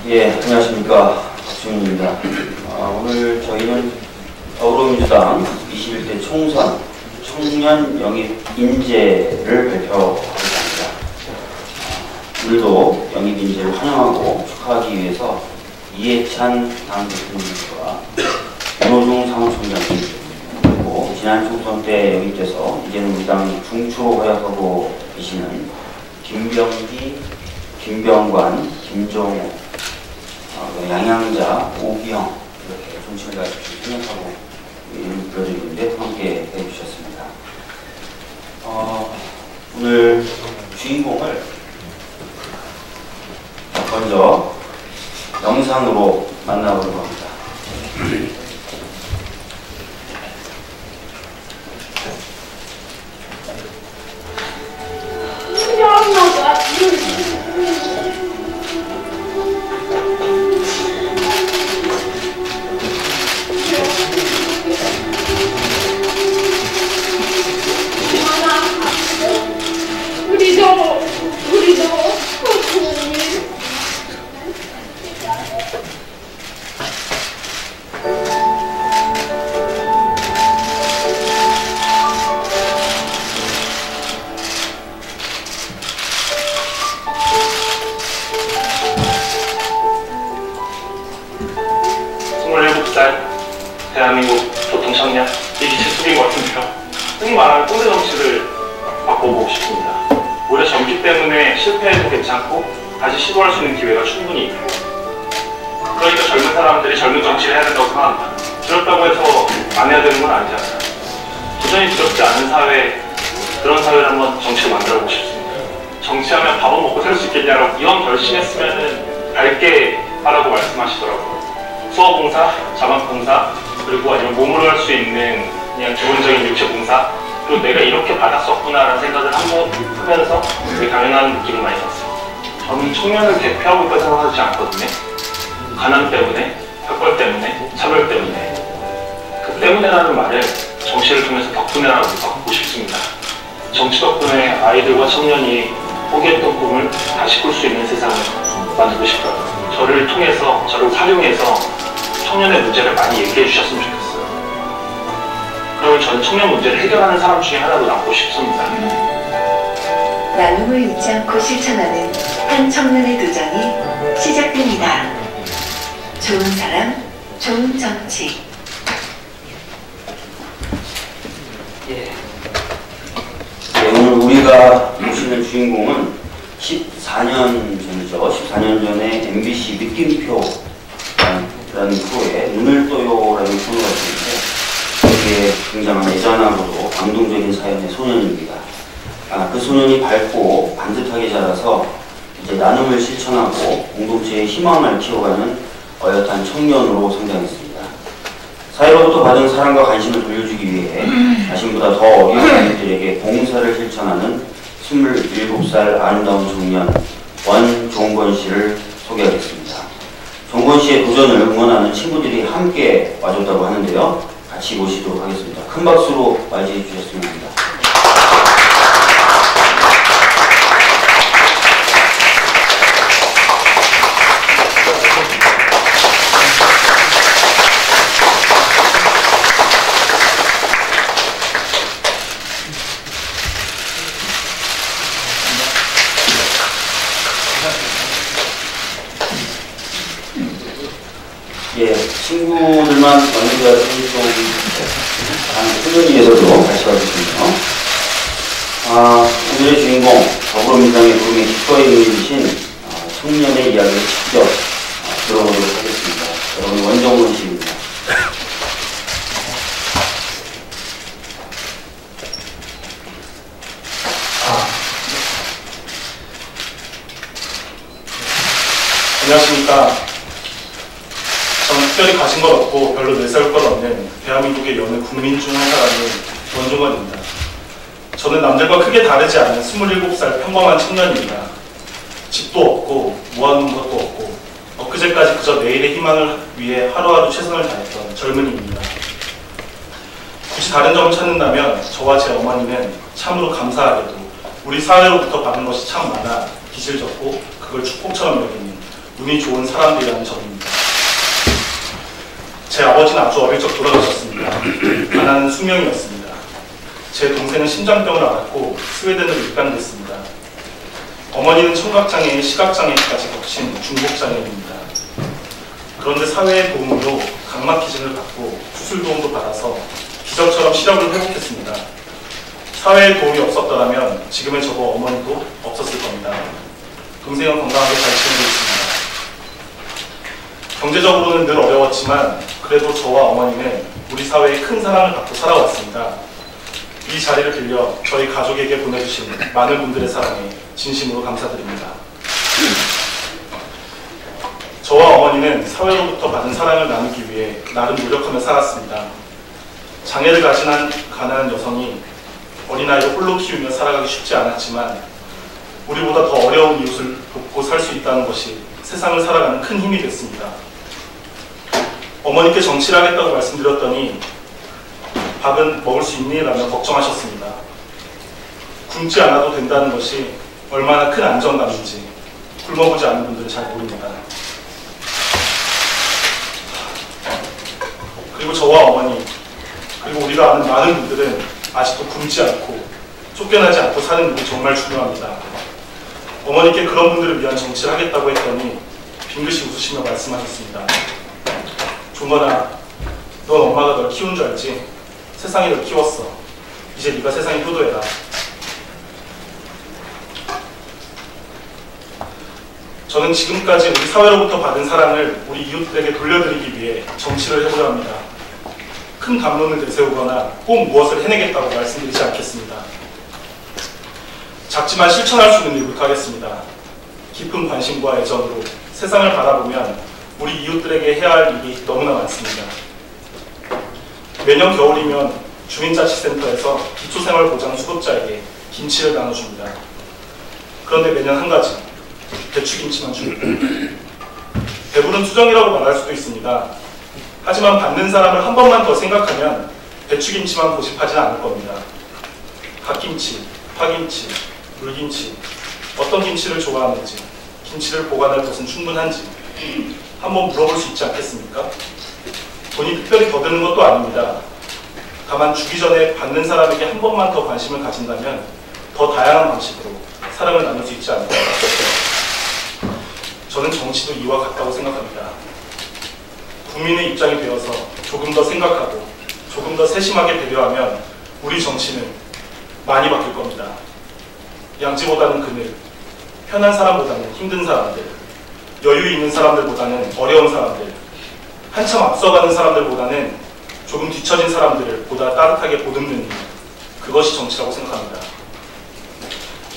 예, 안녕하십니까. 박주민입니다. 오늘 저희는 더불어민주당 21대 총선 청년 영입 인재를 발표하겠습니다. 오늘도 영입 인재를 환영하고 축하하기 위해서 이해찬 당 대표님과 윤호중 사무총장님, 그리고 지난 총선 때 영입돼서 이제는 우리 당 중추로 활약하고 계시는 김병기, 김병관, 김정호, 양양자, 오기영, 이렇게 존칭을 가지고 생각하고 이름 불러드리는데 함께 해주셨습니다. 오늘 주인공을 먼저 영상으로 만나보려고 합니다. 대한민국 보통 청년, 이게 제 소리인 것 같은데요. 흔히 말하는 꼰대 정치를 바꿔보고 싶습니다. 오히려 젊기 때문에 실패해도 괜찮고 다시 시도할 수 있는 기회가 충분히 있고, 그러니까 젊은 사람들이 젊은 정치를 해야 된다고 생각합니다. 두렵다고 해서 안 해야 되는 건 아니잖아요. 도전이 두렵지 않은 사회, 그런 사회를 한번 정치를 만들어보고 싶습니다. 정치하면 밥은 먹고 살 수 있겠냐라고 이왕 결심했으면 밝게 하라고 말씀하시더라고요. 수어봉사, 자만봉사, 그리고 아니면 몸으로 할 수 있는 그냥 기본적인 육체봉사, 그리고 내가 이렇게 받았었구나라는 생각을 한번 하면서 되게 당연한 느낌을 많이 받았어요. 저는 청년을 대표하고 있다고 생각하지 않거든요. 가난 때문에, 학벌 때문에, 차별 때문에. 그 때문에라는 말을 정치를 통해서 덕분에라고 바꾸고 싶습니다. 정치 덕분에 아이들과 청년이 포기했던 꿈을 다시 꿀 수 있는 세상을 만들고 싶어요. 저를 통해서, 저를 활용해서 청년의 문제를 많이 얘기해 주셨으면 좋겠어요. 그러면 저는 청년 문제를 해결하는 사람 중에 하나로 남고 싶습니다. 나눔을 잊지 않고 실천하는 한 청년의 도전이 시작됩니다. 좋은 사람, 좋은 정치. 오늘 우리가 모시는 주인공은 14년 전이죠. 14년 전에 MBC 느낌표 라는 프로에 눈을 떠요라는 프로가 있는데, 거기에 등장한 애잔하고도 감동적인 사연의 소년입니다. 그 소년이 밝고 반듯하게 자라서 이제 나눔을 실천하고 공동체의 희망을 키워가는 어엿한 청년으로 성장했습니다. 사회로부터 받은 사랑과 관심을 돌려주기 위해 자신보다 더 어린 아이들에게 봉사를 실천하는 27살 아름다운 청년 원종건 씨를 소개하겠습니다. 종건 씨의 도전을 응원하는 친구들이 함께 와줬다고 하는데요. 같이 모시도록 하겠습니다. 큰 박수로 맞이해 주셨으면 합니다. 친구들만 연주할 소년이에서도 같이 와주시네요. 오늘의 주인공, 더불어민주당의 부름에 기꺼이 응해주신 청년의 이야기를 직접 들어보도록 하겠습니다. 여러분, 원정훈 씨입니다. 안녕하십니까. 저는 특별히 가진 것 없고 별로 내세울 것 없는 대한민국의 여느 국민 중 한 사람인 원종건입니다. 저는 남들과 크게 다르지 않은 27살 평범한 청년입니다. 집도 없고 모아놓은 것도 없고 엊그제까지 그저 내일의 희망을 위해 하루하루 최선을 다했던 젊은이입니다. 굳이 다른 점을 찾는다면 저와 제 어머니는 참으로 감사하게도 우리 사회로부터 받은 것이 참 많아 빚을 졌고 그걸 축복처럼 여기는 운이 좋은 사람들이라는 점입니다. 제 아버지는 아주 어릴 적 돌아가셨습니다. 가난한 숙명이었습니다. 제 동생은 심장병을 앓았고 스웨덴으로 입양됐습니다. 어머니는 청각장애, 시각장애까지 겹친 중복장애입니다. 그런데 사회의 도움으로 각막 기증을 받고 수술 도움도 받아서 기적처럼 시력을 회복했습니다. 사회의 도움이 없었더라면 지금의 저와 어머니도 없었을 겁니다. 동생은 건강하게 잘 지내고 있습니다. 경제적으로는 늘 어려웠지만 그래도 저와 어머니는 우리 사회에 큰 사랑을 받고 살아왔습니다. 이 자리를 빌려 저희 가족에게 보내주신 많은 분들의 사랑에 진심으로 감사드립니다. 저와 어머니는 사회로부터 받은 사랑을 나누기 위해 나름 노력하며 살았습니다. 장애를 가진 한 가난한 여성이 어린아이를 홀로 키우며 살아가기 쉽지 않았지만 우리보다 더 어려운 이웃을 돕고 살 수 있다는 것이 세상을 살아가는 큰 힘이 됐습니다. 어머니께 정치를 하겠다고 말씀드렸더니 밥은 먹을 수 있니? 라며 걱정하셨습니다. 굶지 않아도 된다는 것이 얼마나 큰 안정감인지 굶어보지 않은 분들은 잘 모릅니다. 그리고 저와 어머니, 그리고 우리가 아는 많은 분들은 아직도 굶지 않고 쫓겨나지 않고 사는 일이 정말 중요합니다. 어머니께 그런 분들을 위한 정치를 하겠다고 했더니 빙긋이 웃으시며 말씀하셨습니다. 종건아, 넌 엄마가 널 키운 줄 알지? 세상이 널 키웠어. 이제 네가 세상에 효도해라. 저는 지금까지 우리 사회로부터 받은 사랑을 우리 이웃들에게 돌려드리기 위해 정치를 해보려 합니다. 큰 담론을 내세우거나 꼭 무엇을 해내겠다고 말씀드리지 않겠습니다. 작지만 실천할 수 있는 일부터 하겠습니다. 깊은 관심과 애정으로 세상을 바라보면 우리 이웃들에게 해야 할 일이 너무나 많습니다. 매년 겨울이면 주민자치센터에서 기초생활보장 수급자에게 김치를 나눠줍니다. 그런데 매년 한 가지, 배추김치만 줍니다. 배부른 투정이라고 말할 수도 있습니다. 하지만 받는 사람을 한 번만 더 생각하면 배추김치만 고집하지는 않을 겁니다. 갓김치, 파김치, 물김치, 어떤 김치를 좋아하는지, 김치를 보관할 곳은 충분한지 한번 물어볼 수 있지 않겠습니까? 돈이 특별히 더 드는 것도 아닙니다. 다만 주기 전에 받는 사람에게 한 번만 더 관심을 가진다면 더 다양한 방식으로 사랑을 나눌 수 있지 않을까. 저는 정치도 이와 같다고 생각합니다. 국민의 입장이 되어서 조금 더 생각하고 조금 더 세심하게 배려하면 우리 정치는 많이 바뀔 겁니다. 양지보다는 그늘, 편한 사람보다는 힘든 사람들, 여유 있는 사람들보다는 어려운 사람들, 한참 앞서가는 사람들보다는 조금 뒤처진 사람들을 보다 따뜻하게 보듬는 일, 그것이 정치라고 생각합니다.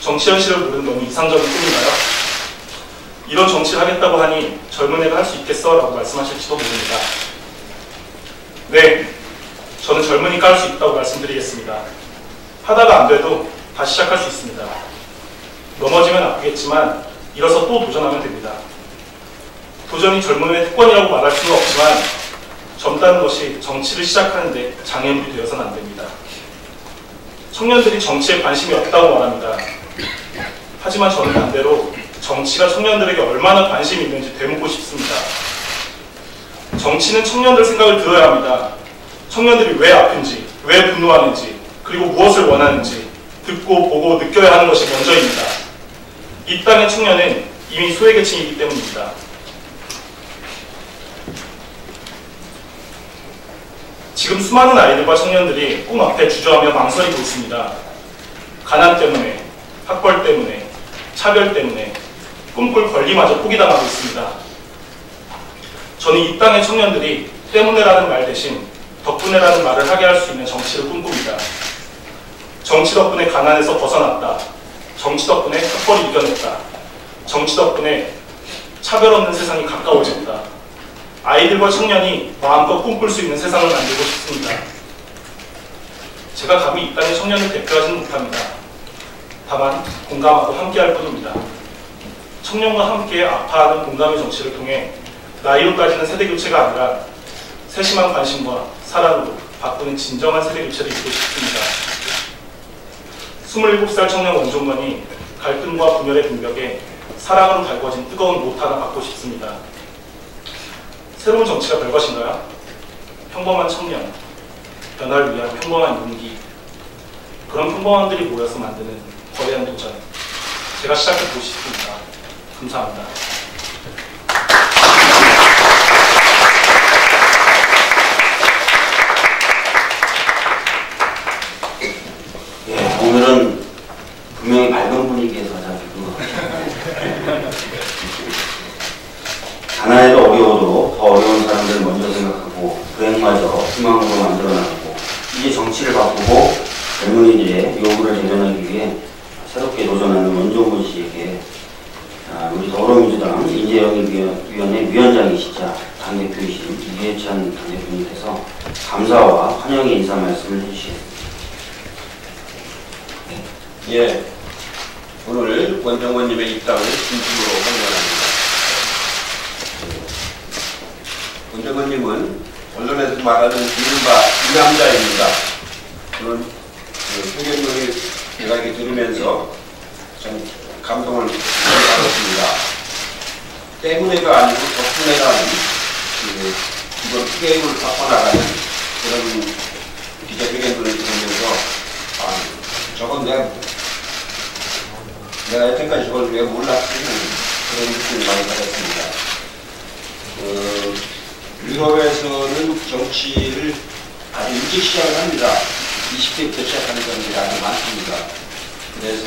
정치 현실을 모르는 너무 이상적인 꿈인가요? 이런 정치를 하겠다고 하니 젊은 애가 할 수 있겠어? 라고 말씀하실지도 모릅니다. 네, 저는 젊으니까 할 수 있다고 말씀드리겠습니다. 하다가 안 돼도 다시 시작할 수 있습니다. 넘어지면 아프겠지만 일어서 또 도전하면 됩니다. 도전이 젊음의 특권이라고 말할 수는 없지만 젊다는 것이 정치를 시작하는데 장애물이 되어서는 안 됩니다. 청년들이 정치에 관심이 없다고 말합니다. 하지만 저는 반대로 정치가 청년들에게 얼마나 관심이 있는지 되묻고 싶습니다. 정치는 청년들 생각을 들어야 합니다. 청년들이 왜 아픈지, 왜 분노하는지, 그리고 무엇을 원하는지 듣고 보고 느껴야 하는 것이 먼저입니다. 이 땅의 청년은 이미 소외계층이기 때문입니다. 지금 수많은 아이들과 청년들이 꿈 앞에 주저하며 망설이고 있습니다. 가난 때문에, 학벌 때문에, 차별 때문에 꿈꿀 권리마저 포기당하고 있습니다. 저는 이 땅의 청년들이 때문에라는 말 대신 덕분에라는 말을 하게 할 수 있는 정치를 꿈꿉니다. 정치 덕분에 가난에서 벗어났다. 정치 덕분에 학벌을 이겨냈다. 정치 덕분에 차별 없는 세상이 가까워졌다. 아이들과 청년이 마음껏 꿈꿀 수 있는 세상을 만들고 싶습니다. 제가 감히 이 땅의 청년을 대표하지는 못합니다. 다만 공감하고 함께할 뿐입니다. 청년과 함께 아파하는 공감의 정치를 통해 나이로 따지는 세대교체가 아니라 세심한 관심과 사랑으로 바꾸는 진정한 세대교체를 이루고 싶습니다. 27살 청년 원종건이 갈등과 분열의 빈벽에 사랑으로 달궈진 뜨거운 노트 하나 받고 싶습니다. 새로운 정치가 별것인가요? 평범한 청년, 변화를 위한 평범한 용기, 그런 평범한들이 모여서 만드는 거대한 도전, 제가 시작해보고 싶습니다. 감사합니다. 예, 오늘은 분명히 밝은 분위기에서 자기고 가난해도 어려워도 더 어려운 사람들을 먼저 생각하고 불행마저 희망으로 만들어나가고 이제 정치를 바꾸고 젊은이들의 요구를 대변하기 위해 새롭게 도전하는 원종근 씨에게 우리 더불어민주당 인재영입위원회 위원장이시자 당대표이신 이해찬 당대표님께서 감사와 환영의 인사 말씀을 해주시겠습니다. 예, 오늘 원정원님의 입당을 진심으로 환영합니다. 원정원님은 언론에서 말하는 이른바 이 남자입니다. 그런 소견을 제가 이렇게 들으면서 참 감동을 받았습니다. 때문에가 아니고 덕분에가 아닌 이번 프레임을 바꿔나가는 그런 기자회견들을 들으면서 저건 내가 여태까지 저걸 왜 몰랐으면 그런 느낌을 많이 받았습니다. 유럽에서는 정치를 아주 일찍 시작을 합니다. 20대부터 시작하는 사람들이 아주 많습니다. 그래서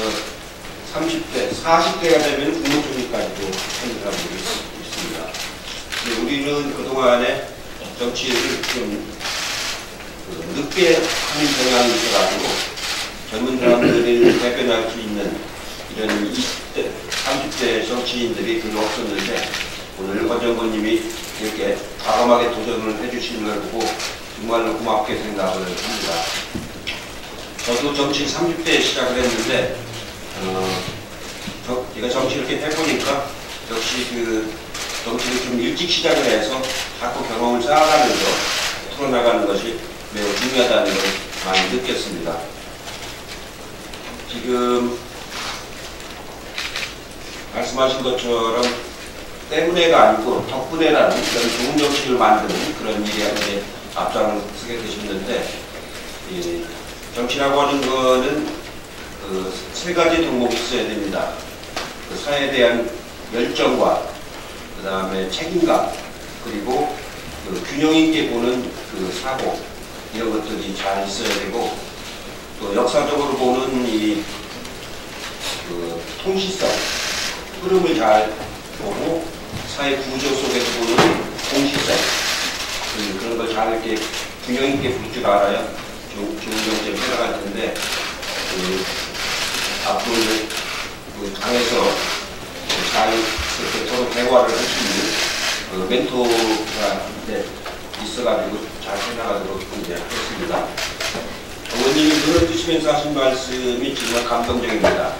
30대, 40대가 되면 국무총리까지도 하는 사람들이 있습니다. 근데 우리는 그동안에 정치를 좀 늦게 하는 경향이 있어가지고 젊은 사람들을 대변할 수 있는 이런 20대, 30대 정치인들이 별로 없었는데 오늘 원정권님이 이렇게 과감하게 도전을 해주시는 걸 보고 정말로 고맙게 생각을 합니다. 저도 정치 30대에 시작을 했는데 제가 정치 이렇게 해보니까 역시 그 정치를 좀 일찍 시작을 해서 자꾸 경험을 쌓아가면서 풀어나가는 것이 매우 중요하다는 걸 많이 느꼈습니다. 지금 말씀하신 것처럼 때문에가 아니고 덕분에라는 그런 좋은 정치를 만드는 그런 일에 이제 앞장을 서게 되셨는데, 정치라고 하는 거는 세 가지 덕목이 있어야 됩니다. 그 사회에 대한 열정과 그 다음에 책임감, 그리고 그 균형 있게 보는 그 사고, 이런 것들이 잘 있어야 되고, 또 역사적으로 보는 이 그 통시성, 흐름을 잘 보고 사회 구조 속에서 보는 공시성, 그런 걸 잘 이렇게 균형 있게 볼 줄 알아야 좋은 정책을 해나갈 텐데, 앞으로 당에서 잘 이렇게 서로 대화를 할 수 있는 멘토가 있어가지고 잘 해나가도록 이제 하겠습니다. 어머님이 눈을 뜨시면서 하신 말씀이 정말 감동적입니다.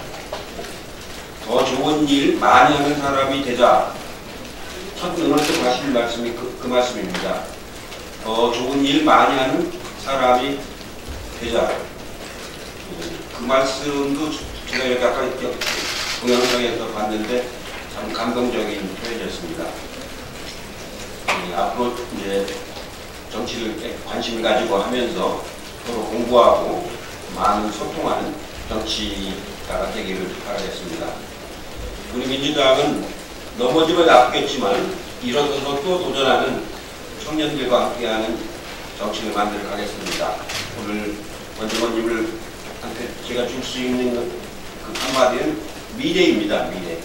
더 좋은 일 많이 하는 사람이 되자. 첫 눈을 뜨고 하신 말씀이 그 말씀입니다. 더 좋은 일 많이 하는 사람이 되자. 그 말씀도 제가 여기 아까 동영상에서 봤는데 참 감동적인 표현이었습니다. 앞으로 이제 정치를 관심 가지고 하면서 서로 공부하고 많은 소통하는 정치가가 되기를 바라겠습니다. 우리 민주당은 넘어지면 아프겠지만 일어서서 또 도전하는 청년들과 함께하는 정치를 만들어 가겠습니다. 오늘 원정원님한테 제가 줄 수 있는 그 한마디는 미래입니다. 미래.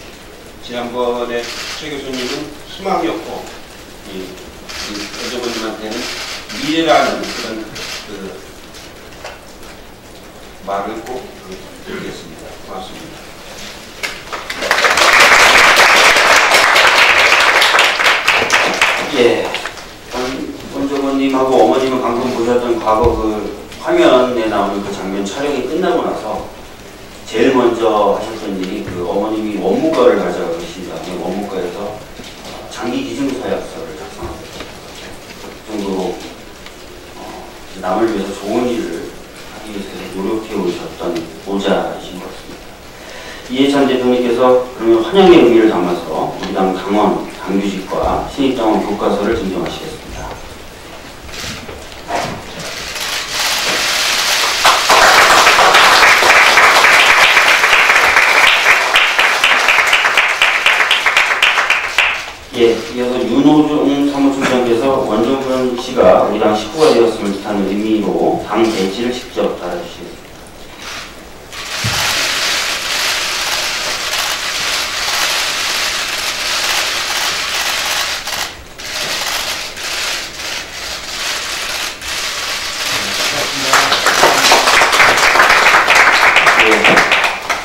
지난번에 최 교수님은 희망이었고, 원정원님한테는 미래라는 그런 말을 꼭 드리겠습니다. 고맙습니다. 예, 원정원님하고 어머님은 방금 보셨던 과거 그 화면에 나오는 그 장면 촬영이 끝나고 나서 제일 먼저 하셨던 일이 그 어머님이 원무과를 가져가 계신 다음에 원무과에서 장기 기증서약서를 작성하셨어요. 그 정도로 남을 위해서 좋은 일을 하기 위해서 노력해 오셨던 모자이신 것 같습니다. 이해찬 대표님께서 그러면 환영의 의미를 담아서 우리 당 당원, 당규직과 신입당원 교과서를 증정하시겠습니다. 예, 이어서 윤호중 사무총장께서 원정근 씨가 우리 당 식구가 되었음을 뜻하는 의미로 당 대지를 직접 달아주시겠습니다.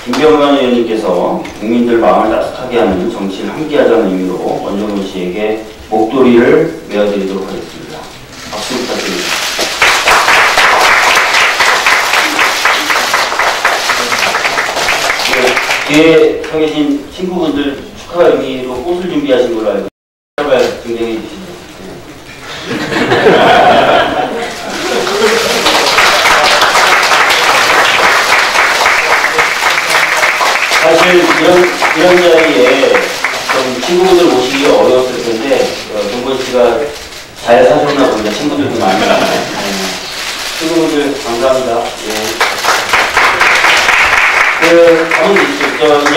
김병관 의원님께서 국민들 마음을 따뜻하게 하는 정치를 함께하자는 의미로 원정근 씨에게 목도리를 메어드리도록 하겠습니다. 박수 부탁드립니다. 네, 뒤에 서 계신 친구분들 축하 의미로 꽃을 준비하신 걸로 알고 있습니다. 굉장히 주시죠. 사실 이런 자리에 좀 친구분들 모시기 어려웠을 텐데 동건 씨가 잘 사셨나 봅니다. 친구들도 많이. 친구분들 감사합니다. 예.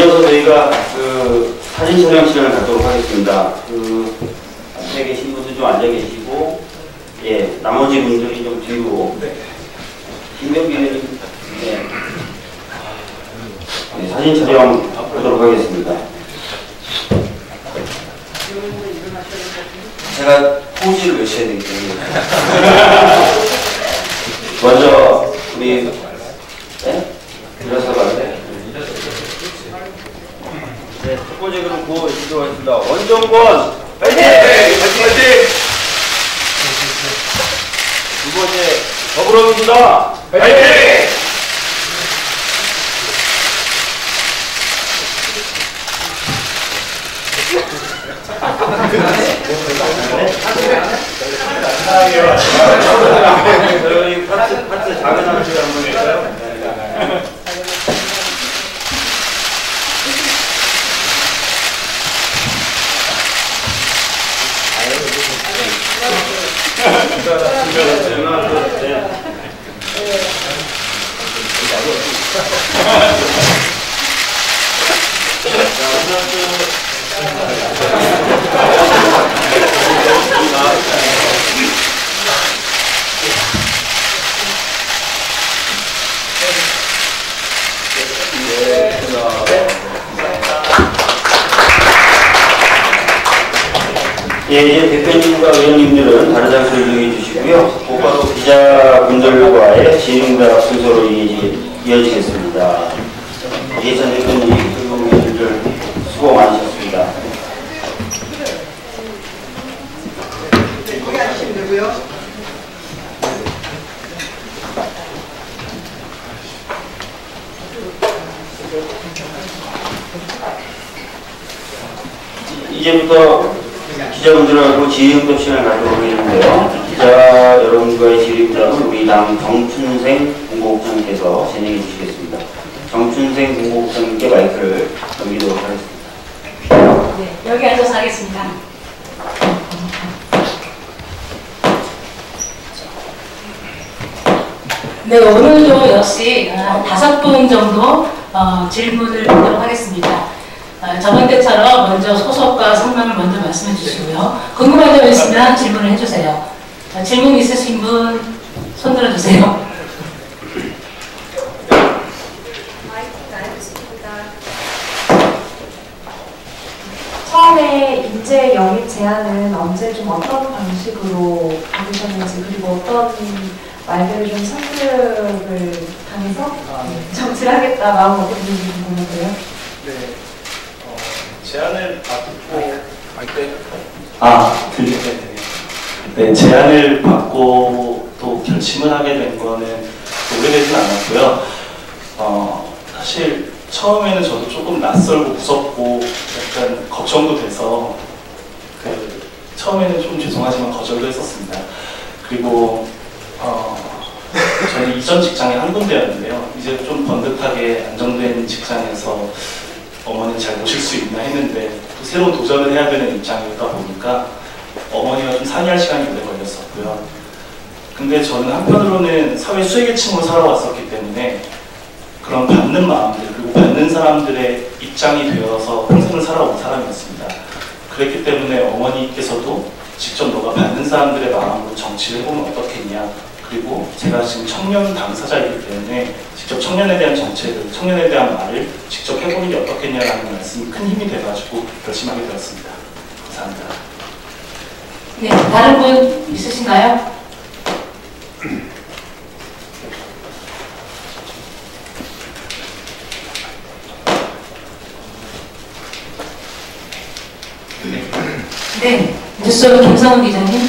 이어서 저희가 사진 촬영 시간을 갖도록 하겠습니다. 앞에 계신 분들 좀 앉아 계시고, 예, 나머지 분들이 좀 뒤로. 김병기 의원님, 네. 네, 사진 촬영 하도록 하겠습니다. 제가 포즈를 외쳐야 되기 때문에. 먼저, 우리, 네? 일어서가요. 네, 첫 번째 그룹 구호 외치도록 하겠습니다. 원정권! 파이팅! 파이팅! 두 번째, 더불어민주당! 파이팅! 저희 파트 작은 함수를 한번 해볼까요? 예, 이제 대표님과 의원님들은 다른 장소로 이동해 주시고요. 곧바로 기자분들과의 질의응답 순서로 이어지겠습니다. 이해찬 대표님, 그리고 의원님들 수고 많으셨습니다. 거기 앉으시면 되고요. 이제부터 기자분들하고 질의응답 시간을 갖도록 하겠는데요. 기자 여러분과의 질의응답은 우리 당 정춘생 공보국장님께서 진행해 주시겠습니다. 정춘생 공보국장님께 마이크를 넘기도록 하겠습니다. 네, 여기 앉아서 하겠습니다. 네, 오늘도 역시 한 5분 정도 질문을 드리도록 하겠습니다. 저번 때처럼 먼저 소속과 성명을 먼저 말씀해 주시고요. 궁금한 점 있으면 질문을 해주세요. 질문 있으신 분 손 들어주세요. 처음에 인재 영입 제안은 언제 좀 어떤 방식으로 받으셨는지, 그리고 어떤 말들을 좀 설득을 당해서 정치하겠다 마음 어땠는지 궁금한데요. 네, 제안을 받고 네, 제안을 받고 또 결심을 하게 된 거는 오래되진 않았고요. 사실 처음에는 저도 조금 낯설고 무섭고 약간 걱정도 돼서 처음에는 좀 죄송하지만 거절도 했었습니다. 그리고 저는 이전 직장이 한 군데였는데요. 이제 좀 번듯하게 안정된 직장에서 어머니는 잘 모실 수 있나 했는데 또 새로운 도전을 해야 되는 입장이다 보니까 어머니가 좀 상의할 시간이 오래 걸렸었고요. 근데 저는 한편으로는 사회 수혜계층으로 살아왔었기 때문에 그런 받는 마음들 그리고 받는 사람들의 입장이 되어서 평생을 살아온 사람이었습니다. 그랬기 때문에 어머니께서도 직접 너가 받는 사람들의 마음으로 정치를 해보면 어떻겠냐, 그리고 제가 지금 청년 당사자이기 때문에 직접 청년에 대한 정책을, 청년에 대한 말을 직접 해보는 게 어떻겠냐라는 말씀이 큰 힘이 돼가지고 결심하게 되었습니다. 감사합니다. 네, 다른 분 있으신가요? 네, 뉴스로 김성훈 기자님.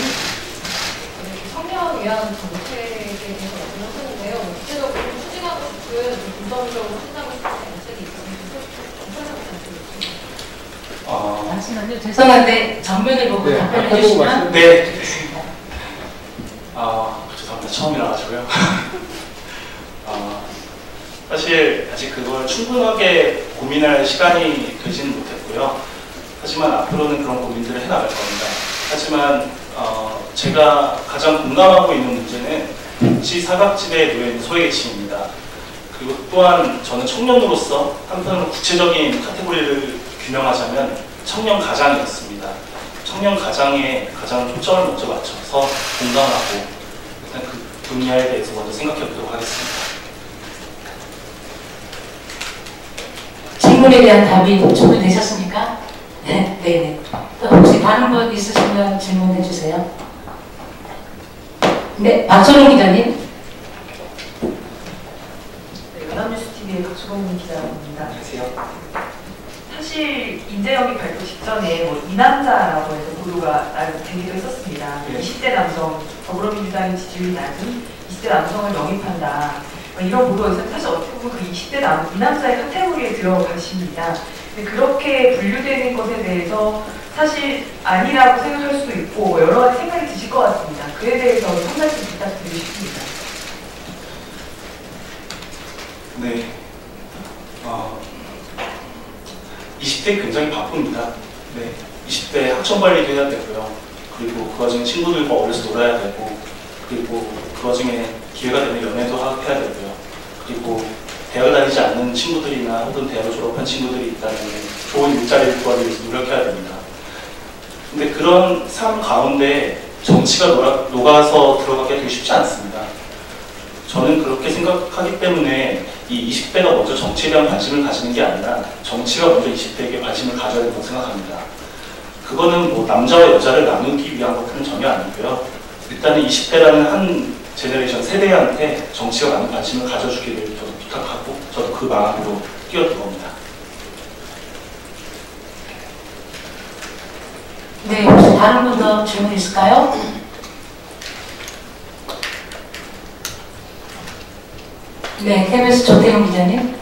청년 위한 정책에 대해서 말씀하셨는데요. 구체적으로 추진하고 싶은 긍정적으로 신나고 싶은 정책이 있으면 잠시만요. 죄송한데 정면을 보고 답변해 주시면. 네. 죄송합니다. 처음이라 가지고요. 사실 아직 그걸 충분하게 고민할 시간이 되지는 못했고요. 하지만 앞으로는 그런 고민들을 해나갈 겁니다. 하지만 제가 가장 공감하고 있는 문제는 시사각지대에 놓여있는 소외계층입니다. 그리고 또한 저는 청년으로서 한편으로 구체적인 카테고리를 규명하자면 청년 가장이었습니다. 청년 가장에 가장 초점을 먼저 맞춰서 공감하고 일단 그 분야에 대해서 먼저 생각해 보도록 하겠습니다. 질문에 대한 답이 준비되셨습니까? 네, 네. 또 혹시 다른 분 있으시면 질문해 주세요. 네, 박철웅 기자님. 네, 연합뉴스TV의 박주범 기자입니다. 안녕하세요. 사실 임대영이 발표 직전에 이 남자라고 해서 보도가 나름 되기도 했었습니다. 네. 20대 남성, 더불어민주당의 지지율이 낮은 20대 남성을 영입한다. 이런 보도에서 사실 어떻게 보면 그 20대 이 남자의 카테고리에 들어가십니다. 근데 그렇게 분류되는 것에 대해서 사실 아니라고 생각할 수도 있고 여러 가지 생각이 드실 것 같습니다. 그에 대해서 한 말씀 부탁드리고 싶습니다. 네. 20대 굉장히 바쁩니다. 네. 20대 학점 관리도 해야 되고요. 그리고 그 와중에 친구들과 어울려서 놀아야 되고, 그리고 그 와중에 기회가 되면 연애도 해야 되고요. 그리고 대학을 다니지 않는 친구들이나 혹은 대학을 졸업한 친구들이 있다면 좋은 일자리를 구하기 위해서 노력해야 됩니다. 근데 그런 삶 가운데 정치가 녹아서 들어가기가 되게 쉽지 않습니다. 저는 그렇게 생각하기 때문에 이 20대가 먼저 정치에 대한 관심을 가지는 게 아니라 정치가 먼저 20대에게 관심을 가져야 된다고 생각합니다. 그거는 뭐 남자와 여자를 나누기 위한 것은 전혀 아니고요. 일단은 20대라는 한 제너레이션 세대한테 정치가 많은 관심을 가져주기를 저도 부탁하고 저도 그 마음으로 뛰어든 겁니다. 네, 혹시 다른 분 더 질문 있을까요? 네, KBS 조태용 기자님.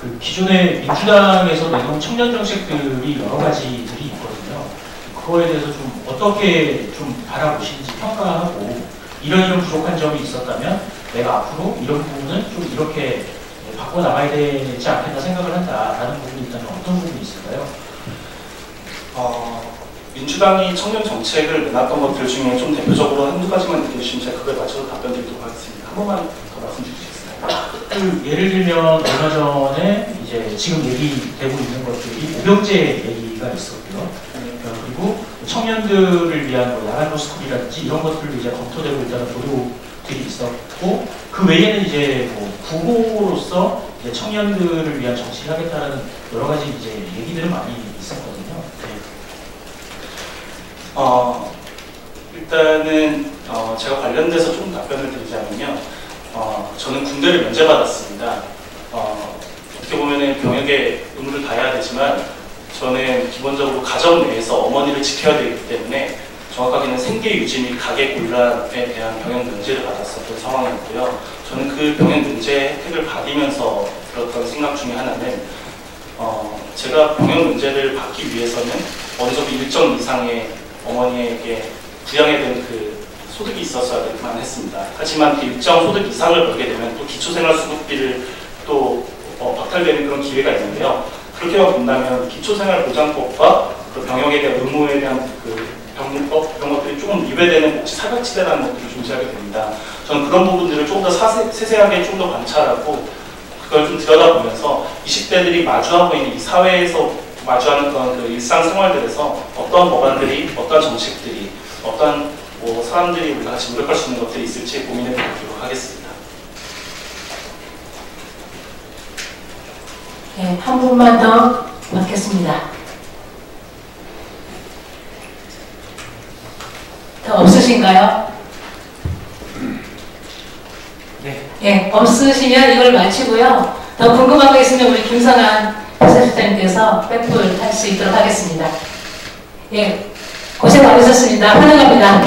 그 기존의 민주당에서 내놓은 청년 정책들이 여러 가지들이 있거든요. 그거에 대해서 좀 어떻게 좀 바라보시는지 평가하고 이런 부족한 점이 있었다면 내가 앞으로 이런 부분은 좀 이렇게 바꿔 나가야 되지 않겠나 생각을 한다라는 부분이 있다면 어떤 부분이 있을까요? 민주당이 청년 정책을 내놨던 것들 중에 좀 대표적으로 한두 가지만 얘기해주시면 제가 그거에 맞춰서 답변 드리도록 하겠습니다. 한 번만 더 말씀 주시겠어요? 예를 들면 얼마 전에 이제 지금 얘기되고 있는 것들이 오병재 얘기가 있었고요. 그리고 청년들을 위한 뭐 야간 로스쿨이라든지 이런 것들도 이제 검토되고 있다는 보도들이 있었고, 그 외에는 이제 뭐 후보로서 이제 청년들을 위한 정치를 하겠다는 여러 가지 이제 얘기들은 많이 있었거든요. 네. 일단은 제가 관련돼서 좀 답변을 드리자면요. 저는 군대를 면제받았습니다. 어떻게 보면은 병역의 의무를 다해야 되지만 저는 기본적으로 가정 내에서 어머니를 지켜야 되기 때문에 정확하게는 생계 유지 및 가계 곤란에 대한 병역 면제를 받았었던 상황이었고요. 저는 그 병역 면제 혜택을 받으면서 들었던 생각 중에 하나는 제가 병역 면제를 받기 위해서는 어느 정도 일정 이상의 어머니에게 부양해야 되는 그 소득이 있었어야만 했습니다. 하지만 그 일정 소득 이상을 벌게 되면 또 기초생활수급비를 또 박탈되는 그런 기회가 있는데요. 그렇게만 본다면 기초생활보장법과 그 병역에 대한 의무에 대한 그 병법 이런 것들이 조금 위배되는 복지 사각지대라는 것들을 존재하게 됩니다. 저는 그런 부분들을 조금 더 세세하게 좀 더 관찰하고 그걸 좀 들여다보면서 20대들이 마주하고 있는 이 사회에서 마주하는 그런 그 일상생활들에서 어떤 법안들이, 어떤 정책들이, 어떤 사람들이 우리가 같이 노력할 수 있는 것들이 있을지 고민해 보도록 하겠습니다. 네, 한 분만 더 받겠습니다. 더 없으신가요? 네. 예, 없으시면 이걸 마치고요. 더 궁금한 거 있으면 우리 김성한 비서실장님께서 백풀 할 수 있도록 하겠습니다. 예, 고생 많으셨습니다. 환영합니다.